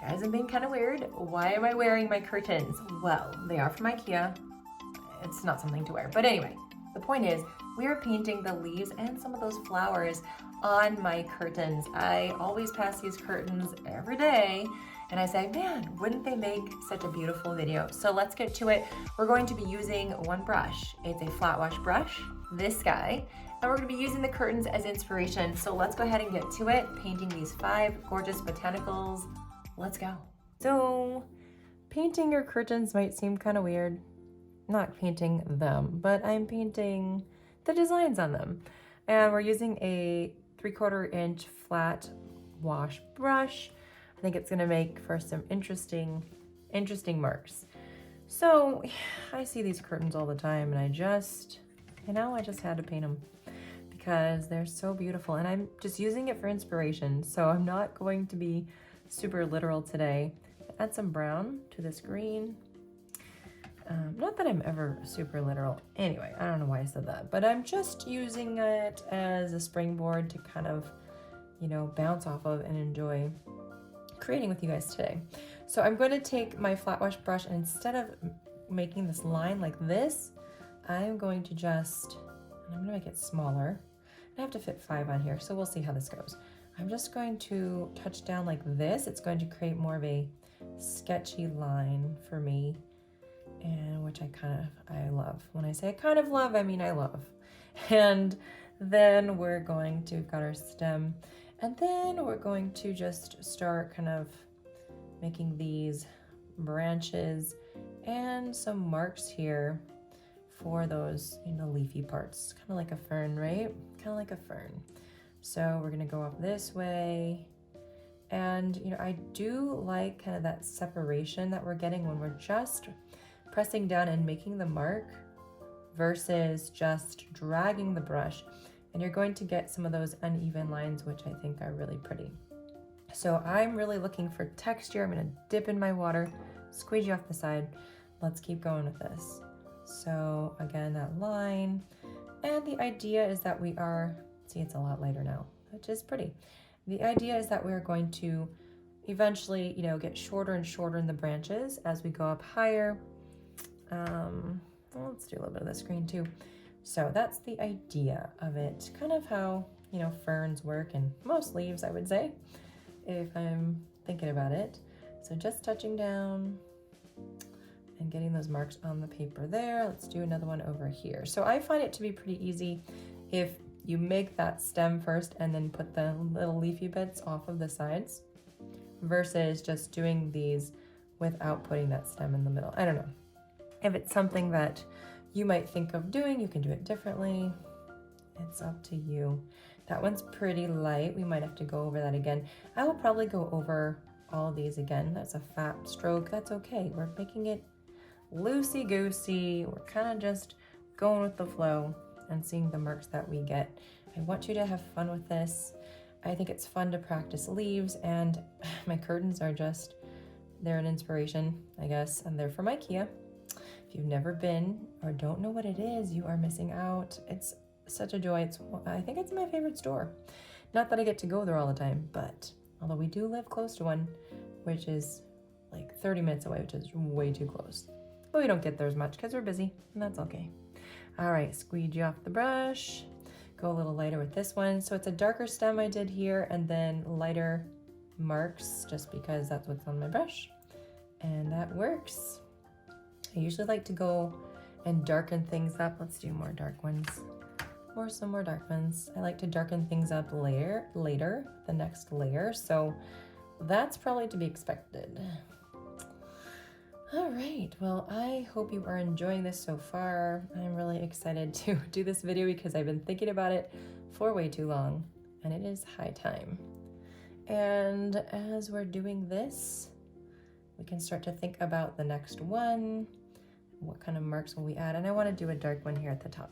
guys, I'm being kind of weird. Why am I wearing my curtains? Well, they are from IKEA. It's not something to wear. But anyway, the point is, we are painting the leaves and some of those flowers on my curtains. I always pass these curtains every day and I say, man, wouldn't they make such a beautiful video? So let's get to it. We're going to be using one brush. It's a flat wash brush, this guy, and we're gonna be using the curtains as inspiration. So let's go ahead and get to it, painting these 5 gorgeous botanicals. Let's go. So painting your curtains might seem kind of weird. Not painting them, but I'm painting the designs on them. And we're using a 3/4 inch flat wash brush. I think it's gonna make for some interesting marks. So I see these curtains all the time and I just had to paint them because they're so beautiful and I'm just using it for inspiration. So I'm not going to be super literal today. Add some brown to this green. Not that I'm ever super literal. Anyway, I don't know why I said that, but I'm just using it as a springboard to kind of, bounce off of and enjoy creating with you guys today. So I'm going to take my flat wash brush and instead of making this line like this, I'm going to I'm going to make it smaller. I have to fit 5 on here, so we'll see how this goes. I'm just going to touch down like this. It's going to create more of a sketchy line for me, and which I love. When I say I kind of love, I mean I love. And then we're going to cut our stem, and then we're going to just start kind of making these branches and some marks here for those, leafy parts, kind of like a fern, right? Kind of like a fern. So we're gonna go up this way. And, I do like kind of that separation that we're getting when we're just pressing down and making the mark versus just dragging the brush. And you're going to get some of those uneven lines, which I think are really pretty. So I'm really looking for texture. I'm gonna dip in my water, squeegee off the side. Let's keep going with this. So again, that line. And the idea is that it's a lot lighter now, which is pretty. The idea is that we're going to eventually, get shorter and shorter in the branches as we go up higher. Let's do a little bit of this green too. So that's the idea of it, kind of how, ferns work and most leaves, I would say, if I'm thinking about it. So just touching down and getting those marks on the paper there. Let's do another one over here. So I find it to be pretty easy if you make that stem first and then put the little leafy bits off of the sides versus just doing these without putting that stem in the middle. I don't know. If it's something that you might think of doing, you can do it differently. It's up to you. That one's pretty light. We might have to go over that again. I will probably go over all of these again. That's a fat stroke. That's okay. We're making it loosey-goosey. We're kind of just going with the flow and seeing the marks that we get. I want you to have fun with this. I think it's fun to practice leaves, and my curtains are they're an inspiration, I guess, and they're from IKEA. If you've never been or don't know what it is, you are missing out. It's such a joy. I think it's my favorite store. Not that I get to go there all the time, but although we do live close to one, which is like 30 minutes away, which is way too close. But we don't get there as much because we're busy, and that's okay. All right, squeegee off the brush. Go a little lighter with this one. So it's a darker stem I did here, and then lighter marks just because that's what's on my brush. And that works. I usually like to go and darken things up. Let's do more dark ones. Or some more dark ones. I like to darken things up later, the next layer. So that's probably to be expected. All right, well, I hope you are enjoying this so far. I'm really excited to do this video because I've been thinking about it for way too long, and it is high time. And as we're doing this, we can start to think about the next one. What kind of marks will we add? And I want to do a dark one here at the top.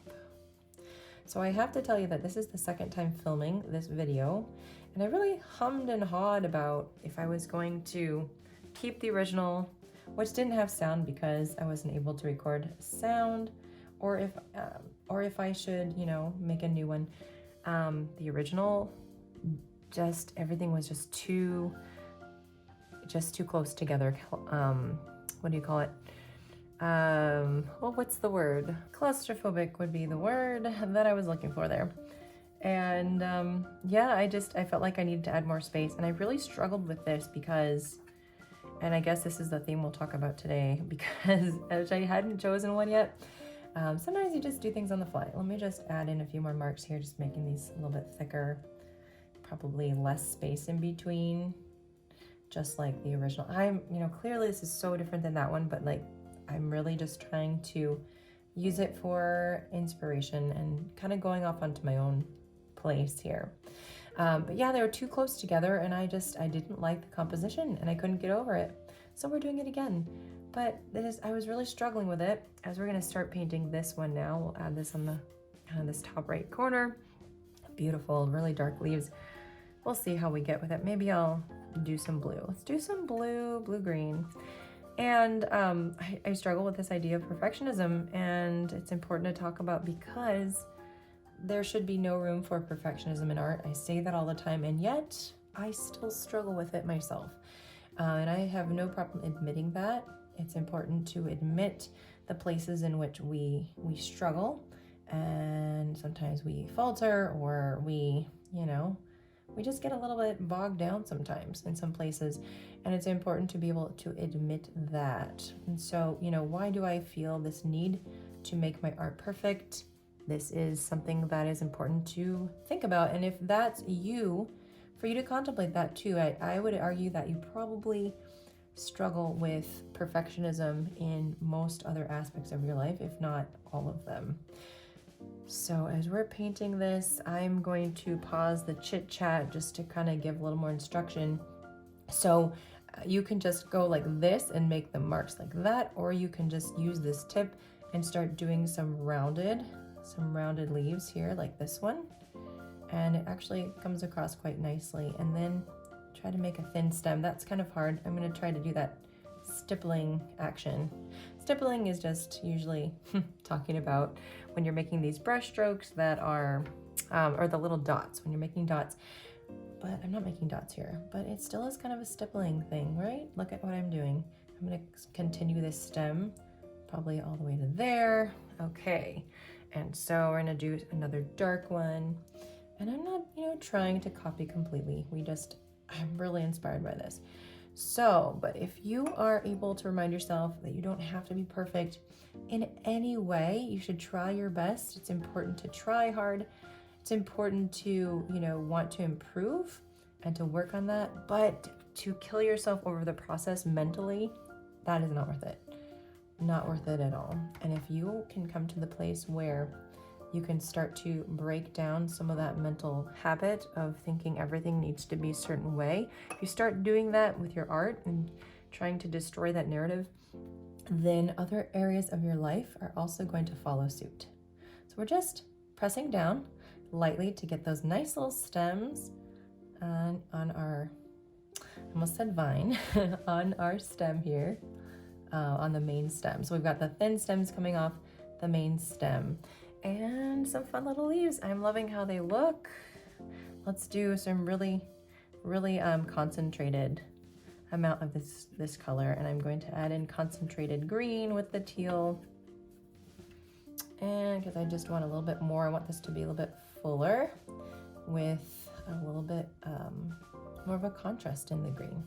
So I have to tell you that this is the second time filming this video, and I really hummed and hawed about if I was going to keep the original, which didn't have sound because I wasn't able to record sound, or if I should, make a new one. The original, just everything was just too just too close together. What do you call it? Well, what's the word? Claustrophobic would be the word that I was looking for there. And yeah, I felt like I needed to add more space, and I really struggled with this because, and I guess this is the theme we'll talk about today, because I hadn't chosen one yet. Sometimes you just do things on the fly. Let me just add in a few more marks here, just making these a little bit thicker, probably less space in between, just like the original. Clearly this is so different than that one, but like, I'm really just trying to use it for inspiration and kind of going off onto my own place here. But yeah, they were too close together, and I didn't like the composition, and I couldn't get over it. So we're doing it again. But I was really struggling with it. As we're gonna start painting this one now, we'll add this on the this top right corner. Beautiful, really dark leaves. We'll see how we get with it. Maybe I'll do some blue. Let's do some blue-green. And I struggle with this idea of perfectionism, and it's important to talk about because there should be no room for perfectionism in art. I say that all the time, and yet I still struggle with it myself. And I have no problem admitting that. It's important to admit the places in which we struggle, and sometimes we falter, or we just get a little bit bogged down sometimes in some places, and it's important to be able to admit that. And so, why do I feel this need to make my art perfect? This is something that is important to think about, and if that's you, for you to contemplate that too. I would argue that you probably struggle with perfectionism in most other aspects of your life, if not all of them. So as we're painting this, I'm going to pause the chit chat just to kind of give a little more instruction. So you can just go like this and make the marks like that, or you can just use this tip and start doing some rounded leaves here like this one. And it actually comes across quite nicely. And then try to make a thin stem. That's kind of hard. I'm going to try to do that stippling action. Stippling is just usually talking about when you're making these brush strokes that are, or the little dots, when you're making dots. But I'm not making dots here, but it still is kind of a stippling thing, right? Look at what I'm doing. I'm going to continue this stem probably all the way to there. Okay. And so we're going to do another dark one. And I'm not, trying to copy completely. I'm really inspired by this. So, but if you are able to remind yourself that you don't have to be perfect in any way, you should try your best. It's important to try hard. It's important to, want to improve and to work on that. But to kill yourself over the process mentally, that is not worth it. Not worth it at all. And if you can come to the place where you can start to break down some of that mental habit of thinking everything needs to be a certain way. If you start doing that with your art and trying to destroy that narrative, then other areas of your life are also going to follow suit. So we're just pressing down lightly to get those nice little stems on our, I almost said vine, on our stem here, on the main stem. So we've got the thin stems coming off the main stem. And some fun little leaves. I'm loving how they look. Let's do some really concentrated amount of this color, and I'm going to add in concentrated green with the teal. And because I just want a little bit more, I want this to be a little bit fuller with a little bit more of a contrast in the green.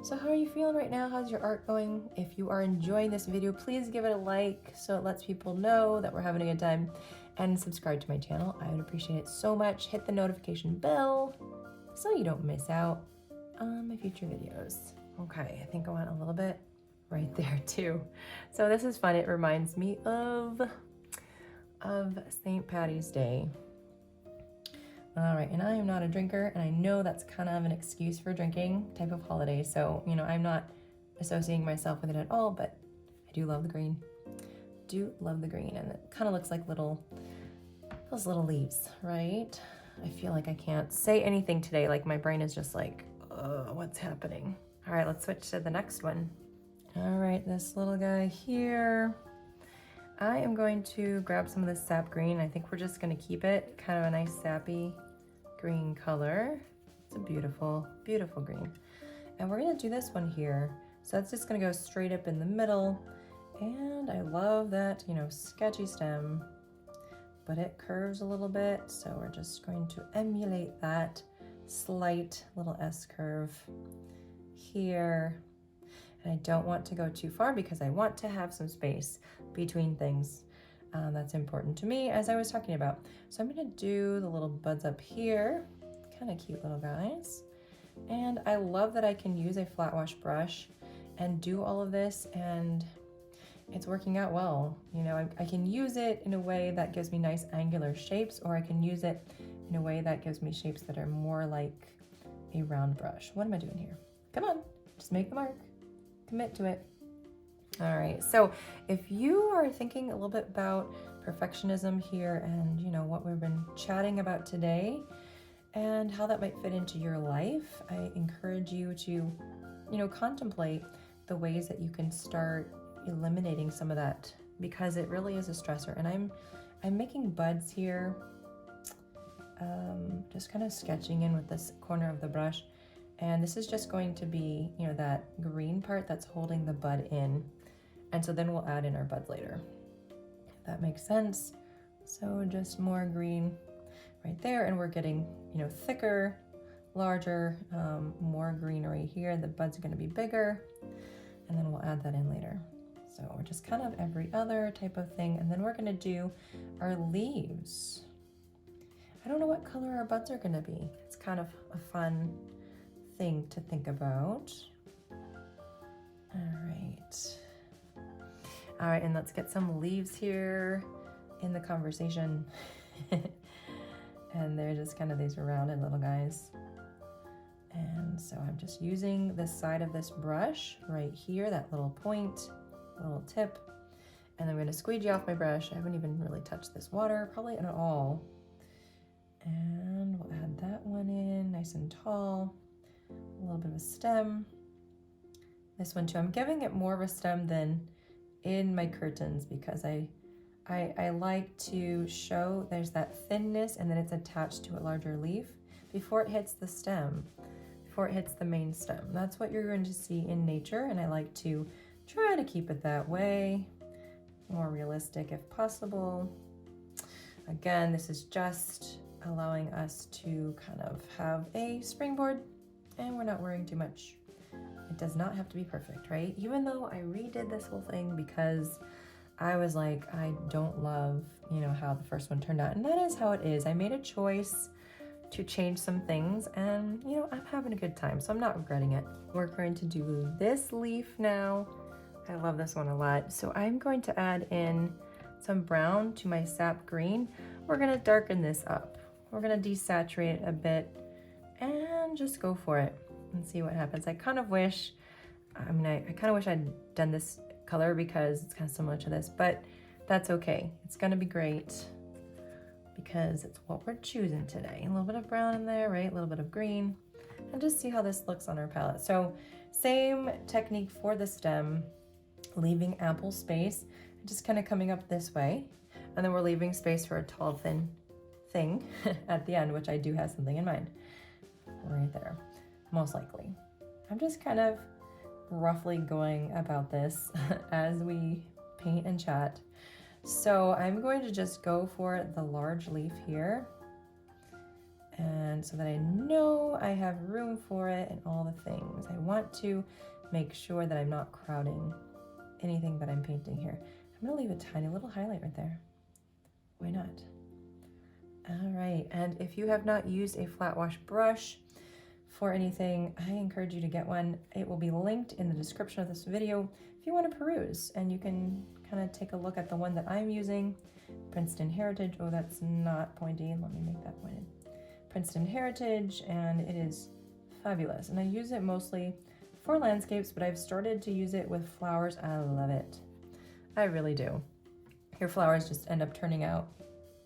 So how are you feeling right now? How's your art going? If you are enjoying this video, please give it a like so it lets people know that we're having a good time, and subscribe to my channel. I would appreciate it so much. Hit the notification bell so you don't miss out on my future videos. Okay, I think I want a little bit right there too. So this is fun. It reminds me of St. Patty's Day. All right, and I am not a drinker, and I know that's kind of an excuse for drinking type of holiday, so, I'm not associating myself with it at all, but I do love the green. And it kind of looks like those little leaves, right? I feel like I can't say anything today, like my brain is just like, what's happening? All right, let's switch to the next one. All right, this little guy here. I am going to grab some of this sap green. I think we're just gonna keep it kind of a nice sappy green color. It's a beautiful, beautiful green. And we're gonna do this one here. So that's just gonna go straight up in the middle. And I love that, you know, sketchy stem, but it curves a little bit. So we're just going to emulate that slight little S curve here. And I don't want to go too far because I want to have some space between things. That's important to me, as I was talking about. So I'm gonna do the little buds up here, kind of cute little guys. And I love that I can use a flat wash brush and do all of this, and it's working out well. You know, I can use it in a way that gives me nice angular shapes, or I can use it in a way that gives me shapes that are more like a round brush. What am I doing here? Come on, just make the mark, commit to it. All right, so if you are thinking a little bit about perfectionism here and, you know, what we've been chatting about today and how that might fit into your life, I encourage you to, you know, contemplate the ways that you can start eliminating some of that, because it really is a stressor. And I'm making buds here, just kind of sketching in with this corner of the brush. And this is just going to be, you know, that green part that's holding the bud in. And so then we'll add in our buds later, if that makes sense. So just more green right there. And we're getting, you know, thicker, larger, more greenery here. The buds are going to be bigger, and then we'll add that in later. So we're just kind of every other type of thing. And then we're going to do our leaves. I don't know what color our buds are going to be. It's kind of a fun thing to think about. All right, and let's get some leaves here in the conversation. And they're just kind of these rounded little guys. And so I'm just using the side of this brush right here, that little point, little tip. And I'm gonna squeegee off my brush. I haven't even really touched this water, probably at all. And we'll add that one in, nice and tall. A little bit of a stem. This one too, I'm giving it more of a stem than in my curtains because I like to show there's that thinness and then it's attached to a larger leaf before it hits the stem, before it hits the main stem. That's what you're going to see in nature, and I like to try to keep it that way, more realistic if possible. Again, this is just allowing us to kind of have a springboard, and we're not worrying too much. It does not have to be perfect, right? Even though I redid this whole thing because I was like, I don't love, you know, how the first one turned out. And that is how it is. I made a choice to change some things, and, you know, I'm having a good time, so I'm not regretting it. We're going to do this leaf now. I love this one a lot. So I'm going to add in some brown to my sap green. We're gonna darken this up. We're gonna desaturate it a bit and just go for it and see what happens. I kind of wish, I kind of wish I'd done this color because it's kind of similar to this, but that's okay. It's gonna be great because it's what we're choosing today. A little bit of brown in there, right? A little bit of green, and just see how this looks on our palette. So same technique for the stem, leaving ample space, just kind of coming up this way. And then we're leaving space for a tall, thin thing at the end, which I do have something in mind right there, most likely. I'm just kind of roughly going about this as we paint and chat. So I'm going to just go for the large leaf here, and so that I know I have room for it and all the things. I want to make sure that I'm not crowding anything that I'm painting here. I'm gonna leave a tiny little highlight right there. Why not? All right, and if you have not used a flat wash brush for anything, I encourage you to get one. It will be linked in the description of this video if you want to peruse, and you can kind of take a look at the one that I'm using, Princeton Heritage. Oh, that's not pointy. Let me make that pointed. Princeton Heritage, and it is fabulous. And I use it mostly for landscapes, but I've started to use it with flowers. I love it. I really do. Your flowers just end up turning out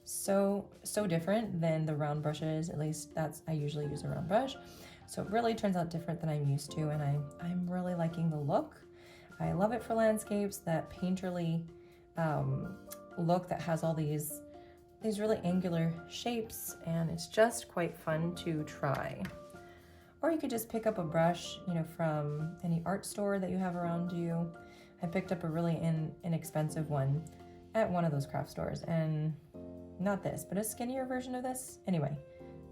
so different than the round brushes. At least I usually use a round brush. So it really turns out different than I'm used to, and I'm really liking the look. I love it for landscapes, that painterly look that has all these really angular shapes, and it's just quite fun to try. Or you could just pick up a brush, you know, from any art store that you have around you. I picked up a really inexpensive one at one of those craft stores, and not this, but a skinnier version of this. Anyway,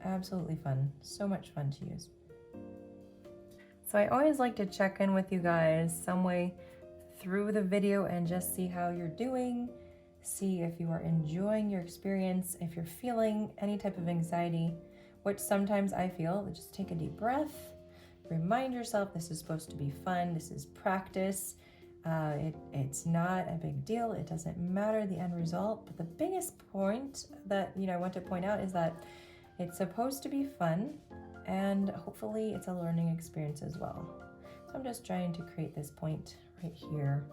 absolutely fun. So much fun to use. So I always like to check in with you guys some way through the video and just see how you're doing, see if you are enjoying your experience, if you're feeling any type of anxiety, which sometimes I feel. Just take a deep breath, remind yourself this is supposed to be fun, this is practice. It's not a big deal. It doesn't matter the end result. But the biggest point that I want to point out is that it's supposed to be fun, and hopefully it's a learning experience as well. So I'm just trying to create this point right here.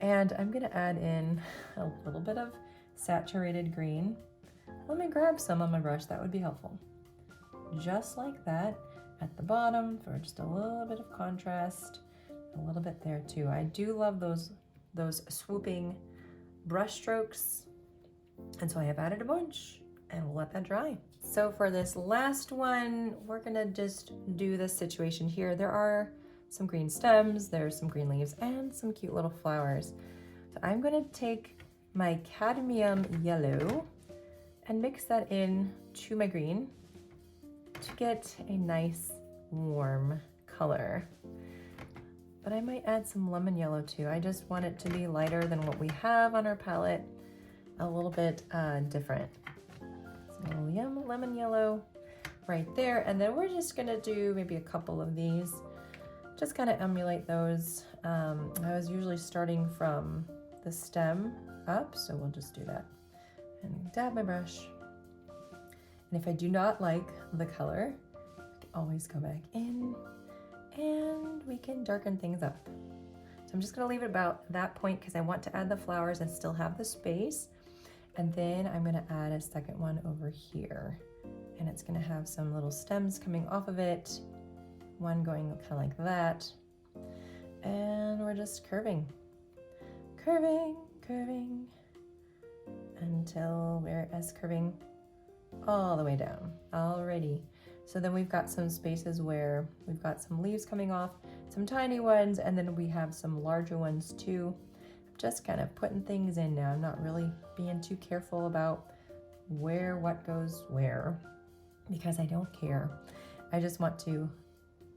And I'm gonna add in a little bit of saturated green. Let me grab some on my brush, that would be helpful. Just like that at the bottom for just a little bit of contrast. A little bit there too. I do love those swooping brush strokes, and so I have added a bunch, and we'll let that dry. So for this last one, we're gonna just do this situation here. There are some green stems, there's some green leaves, and some cute little flowers. So I'm gonna take my cadmium yellow and mix that in to my green to get a nice warm color. But I might add some lemon yellow too. I just want it to be lighter than what we have on our palette, a little bit different. So lemon yellow right there. And then we're just gonna do maybe a couple of these, just kind of emulate those. I was usually starting from the stem up, so we'll just do that. And dab my brush. And if I do not like the color, I can always go back in and we can darken things up. So I'm just gonna leave it about that point because I want to add the flowers and still have the space. And then I'm gonna add a second one over here. And it's gonna have some little stems coming off of it, one going kind of like that. And we're just curving, until we're S-curving all the way down. Alrighty. So then we've got some spaces where we've got some leaves coming off, some tiny ones, and then we have some larger ones too. I'm just kind of putting things in now. I'm not really being too careful about what goes where, because I don't care. I just want to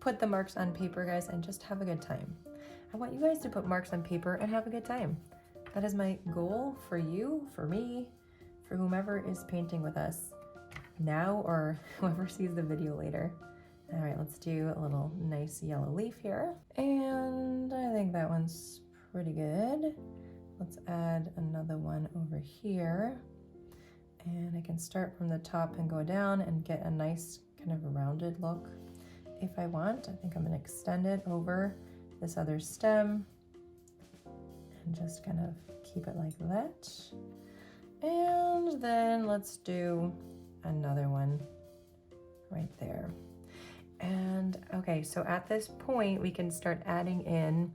put the marks on paper, guys, and just have a good time. I want you guys to put marks on paper and have a good time. That is my goal for you, for me, for whomever is painting with us now or whoever sees the video later. All right, let's do a little nice yellow leaf here. And I think that one's pretty good. Let's add another one over here. And I can start from the top and go down and get a nice kind of rounded look if I want. I think I'm gonna extend it over this other stem and just kind of keep it like that. And then let's do another one right there. And okay, so at this point we can start adding in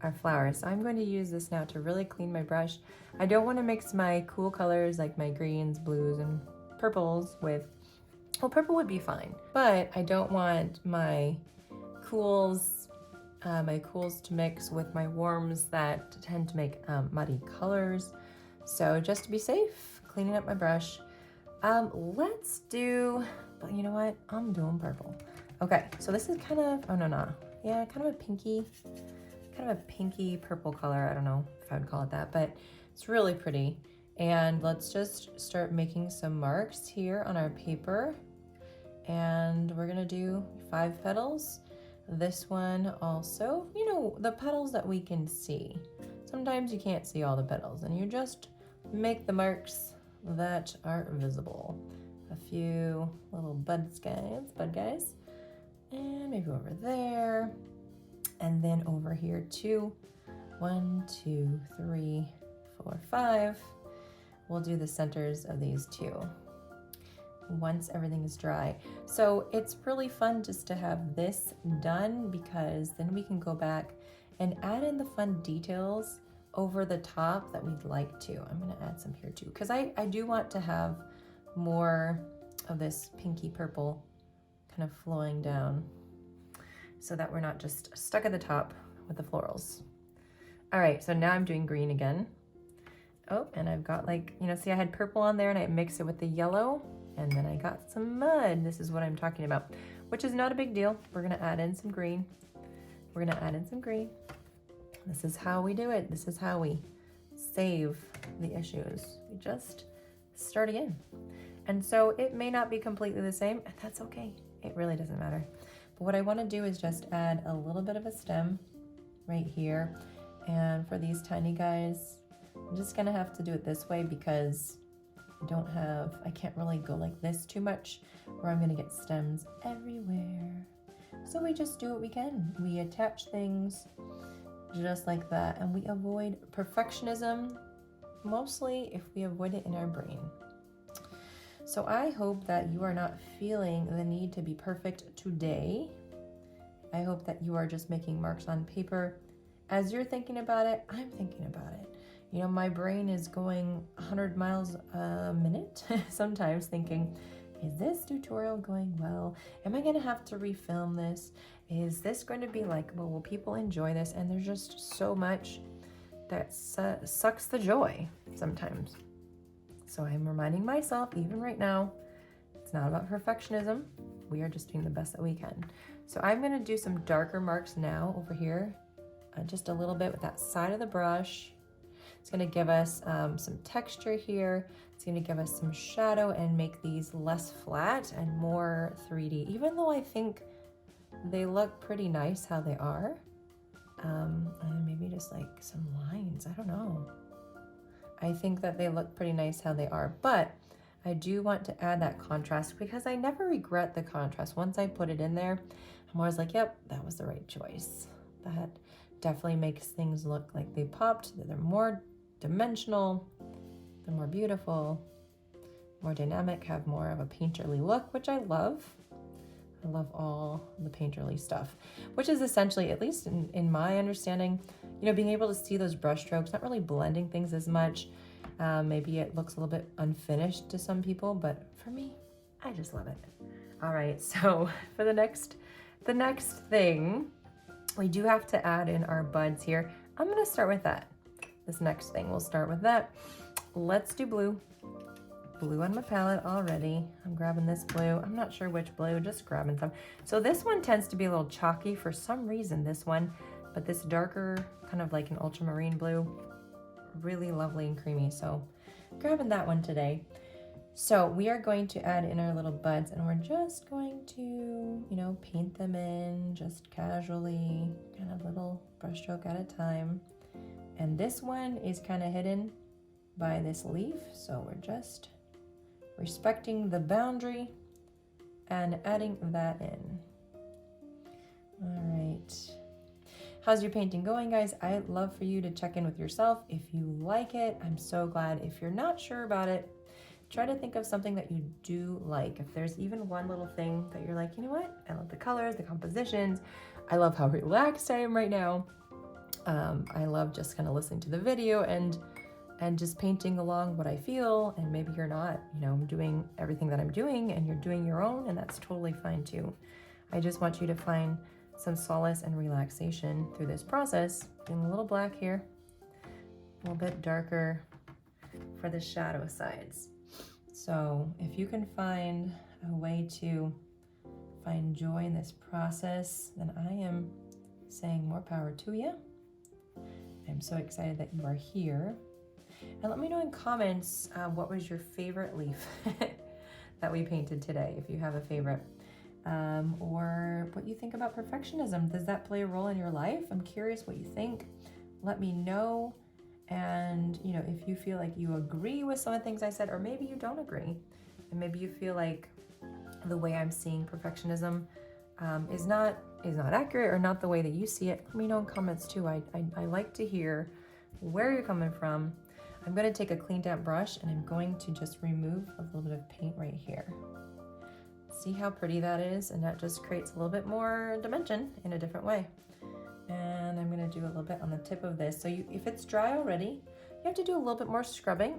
our flowers. So I'm going to use this now to really clean my brush. I don't want to mix my cool colors like my greens, blues, and purples with, well, purple would be fine, but I don't want my cools to mix with my warms that tend to make muddy colors. So just to be safe, cleaning up my brush. Let's do, but you know what? I'm doing purple. Okay, so this is kind of, yeah, kind of a pinky purple color. I don't know if I would call it that, but it's really pretty. And let's just start making some marks here on our paper. And we're gonna do 5 petals. This one also, you know, the petals that we can see. Sometimes you can't see all the petals, and you just make the marks that are visible. A few little bud guys, and maybe over there, and then over here too. 1, 2, 3, 4, 5. We'll do the centers of these two once everything is dry. So it's really fun just to have this done, because then we can go back and add in the fun details over the top that we'd like to. I'm gonna add some here too, because I do want to have more of this pinky purple kind of flowing down so that we're not just stuck at the top with the florals. All right, so now I'm doing green again. Oh, and I've got like, you know, see I had purple on there and I mixed it with the yellow, and then I got some mud. This is what I'm talking about, which is not a big deal. We're gonna add in some green. We're gonna add in some green. This is how we do it. This is how we save the issues. We just start again. And so it may not be completely the same, and that's okay. It really doesn't matter. But what I wanna do is just add a little bit of a stem right here. And for these tiny guys, I'm just gonna have to do it this way because I can't really go like this too much, or I'm gonna get stems everywhere. So we just do what we can. We attach things just like that, and we avoid perfectionism, mostly if we avoid it in our brain. So I hope that you are not feeling the need to be perfect today. I hope that you are just making marks on paper. As you're thinking about it, I'm thinking about it. You know, my brain is going 100 miles a minute sometimes thinking, is this tutorial going well? Am I gonna have to refilm this? Is this going to be likable? Will people enjoy this? And there's just so much that sucks the joy sometimes. So I'm reminding myself, even right now, it's not about perfectionism. We are just doing the best that we can. So I'm gonna do some darker marks now over here, just a little bit with that side of the brush. It's gonna give us some texture here. It's gonna give us some shadow and make these less flat and more 3D, even though I think they look pretty nice how they are. And maybe just like some lines, I don't know. I think that they look pretty nice how they are, but I do want to add that contrast because I never regret the contrast. Once I put it in there, I'm always like, yep, that was the right choice. That definitely makes things look like they popped, that they're more dimensional, they're more beautiful, more dynamic, have more of a painterly look, which I love. I love all the painterly stuff, which is essentially, at least in my understanding, you know, being able to see those brush strokes, not really blending things as much. Maybe it looks a little bit unfinished to some people, but for me, I just love it. All right, so for the next thing, we do have to add in our buds here. I'm gonna start with that. This next thing, we'll start with that. Let's do blue. Blue on my palette already. I'm grabbing this blue. I'm not sure which blue, just grabbing some. So this one tends to be a little chalky for some reason, this one, but this darker, kind of like an ultramarine blue, really lovely and creamy. So grabbing that one today. So we are going to add in our little buds, and we're just going to, you know, paint them in just casually, kind of little brush stroke at a time. And this one is kind of hidden by this leaf, so we're just respecting the boundary and adding that in. All right. How's your painting going, guys? I'd love for you to check in with yourself. If you like it, I'm so glad. If you're not sure about it, try to think of something that you do like. If there's even one little thing that you're like, you know what? I love the colors, the compositions. I love how relaxed I am right now. I love just kind of listening to the video and just painting along what I feel. And maybe you're not, you know, doing everything that I'm doing and you're doing your own, and that's totally fine too. I just want you to find some solace and relaxation through this process. Doing a little black here, a little bit darker for the shadow sides. So if you can find a way to find joy in this process, then I am saying more power to you. I'm so excited that you are here. And let me know in comments what was your favorite leaf that we painted today, if you have a favorite. Or what you think about perfectionism. Does that play a role in your life? I'm curious what you think. Let me know. And, you know, if you feel like you agree with some of the things I said, or maybe you don't agree, and maybe you feel like the way I'm seeing perfectionism is not accurate, or not the way that you see it, let me know in comments too. I like to hear where you're coming from. I'm going to take a clean damp brush and I'm going to just remove a little bit of paint right here. See how pretty that is? And that just creates a little bit more dimension in a different way. And I'm going to do a little bit on the tip of this. So if it's dry already, you have to do a little bit more scrubbing,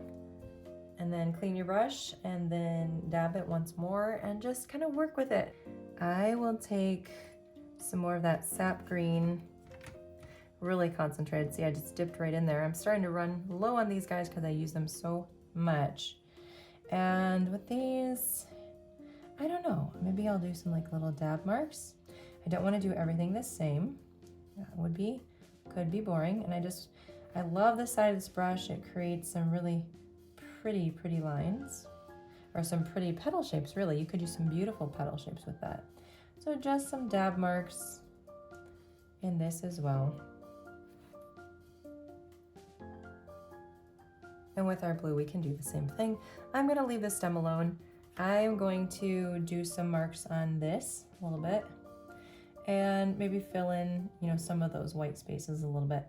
and then clean your brush and then dab it once more and just kind of work with it. I will take some more of that sap green, really concentrated. See, I just dipped right in there. I'm starting to run low on these guys because I use them so much. And with these, I don't know, maybe I'll do some like little dab marks. I don't want to do everything the same. That could be boring. And I love the side of this brush. It creates some really pretty lines, or some pretty petal shapes, really. You could do some beautiful petal shapes with that. So just some dab marks in this as well. And with our blue, we can do the same thing. I'm gonna leave this stem alone. I'm going to do some marks on this a little bit and maybe fill in, you know, some of those white spaces a little bit.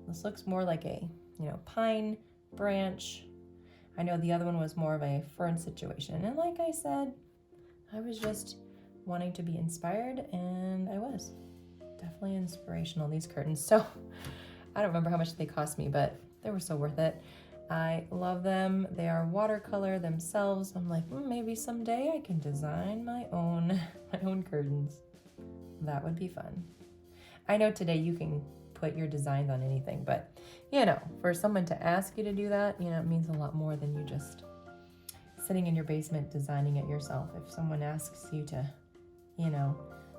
This looks more like a, you know, pine branch. I know the other one was more of a fern situation. And like I said, I was just wanting to be inspired, and I was definitely inspirational, these curtains. So I don't remember how much they cost me, but they were so worth it. I love them. They are watercolor themselves. I'm like, maybe someday I can design my own curtains. That would be fun. I know today you can put your designs on anything, but you know, for someone to ask you to do that, you know, it means a lot more than you just sitting in your basement designing it yourself. If someone asks you to, you know,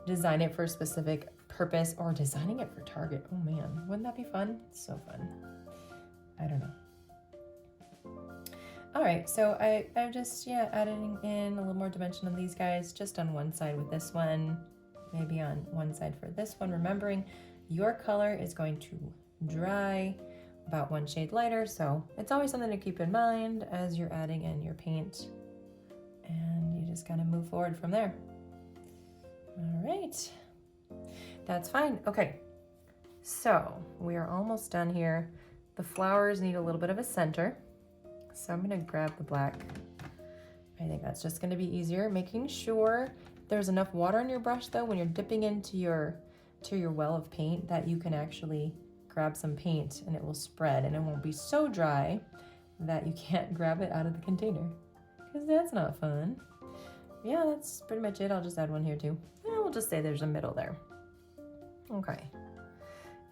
design it for a specific purpose, or designing it for Target, oh man, wouldn't that be fun? So fun. I don't know. All right, so I'm just, adding in a little more dimension on these guys, just on one side with this one, maybe on one side for this one, remembering your color is going to dry about one shade lighter, so it's always something to keep in mind as you're adding in your paint, and you just kind of move forward from there. All right, that's fine. Okay, so we are almost done here. The flowers need a little bit of a center. So I'm gonna grab the black. I think that's just gonna be easier. Making sure there's enough water in your brush though when you're dipping into your well of paint that you can actually grab some paint and it will spread, and it won't be so dry that you can't grab it out of the container, because that's not fun. Yeah, that's pretty much it. I'll just add one here too. We'll just say there's a middle there. Okay.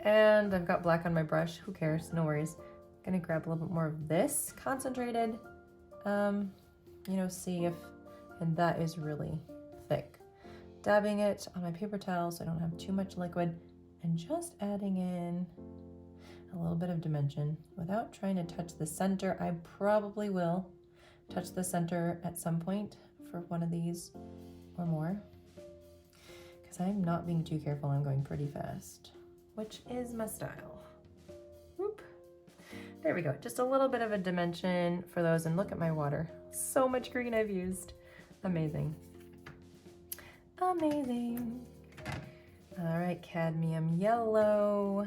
And I've got black on my brush. Who cares? No worries. Gonna grab a little bit more of this concentrated, you know, see if, and that is really thick. Dabbing it on my paper towel so I don't have too much liquid, and just adding in a little bit of dimension without trying to touch the center. I probably will touch the center at some point for one of these or more, because I'm not being too careful. I'm going pretty fast, which is my style. Whoop. There we go. Just a little bit of a dimension for those, and look at my water. So much green I've used. Amazing. Amazing. All right, cadmium yellow.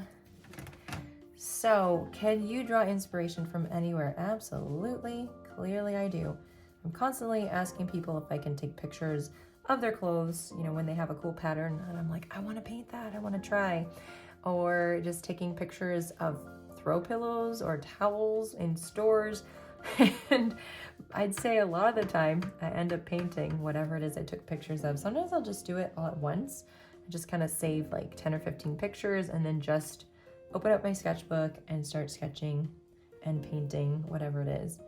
So, can you draw inspiration from anywhere? Absolutely. Clearly I do. I'm constantly asking people if I can take pictures of their clothes, you know, when they have a cool pattern, and I'm like, I want to paint that. I want to try. Or just taking pictures of throw pillows or towels in stores. And I'd say a lot of the time I end up painting whatever it is I took pictures of. Sometimes I'll just do it all at once. I just kind of save like 10 or 15 pictures and then just open up my sketchbook and start sketching and painting whatever it is.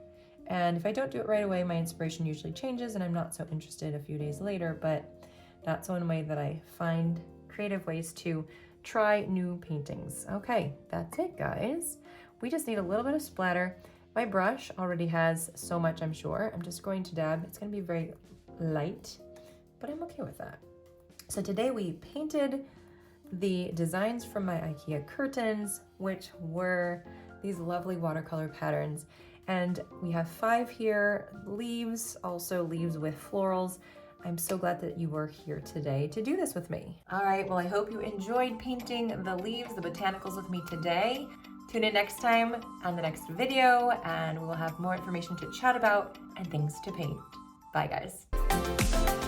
And if I don't do it right away, my inspiration usually changes and I'm not so interested a few days later, but that's one way that I find creative ways to try new paintings. Okay, that's it, guys. We just need a little bit of splatter. My brush already has so much, I'm sure. I'm just going to dab. It's going to be very light, but I'm okay with that. So today we painted the designs from my IKEA curtains, which were these lovely watercolor patterns. And we have 5 here, leaves, also leaves with florals. I'm so glad that you were here today to do this with me. All right, well, I hope you enjoyed painting the leaves, the botanicals with me today. Tune in next time on the next video, and we'll have more information to chat about and things to paint. Bye, guys.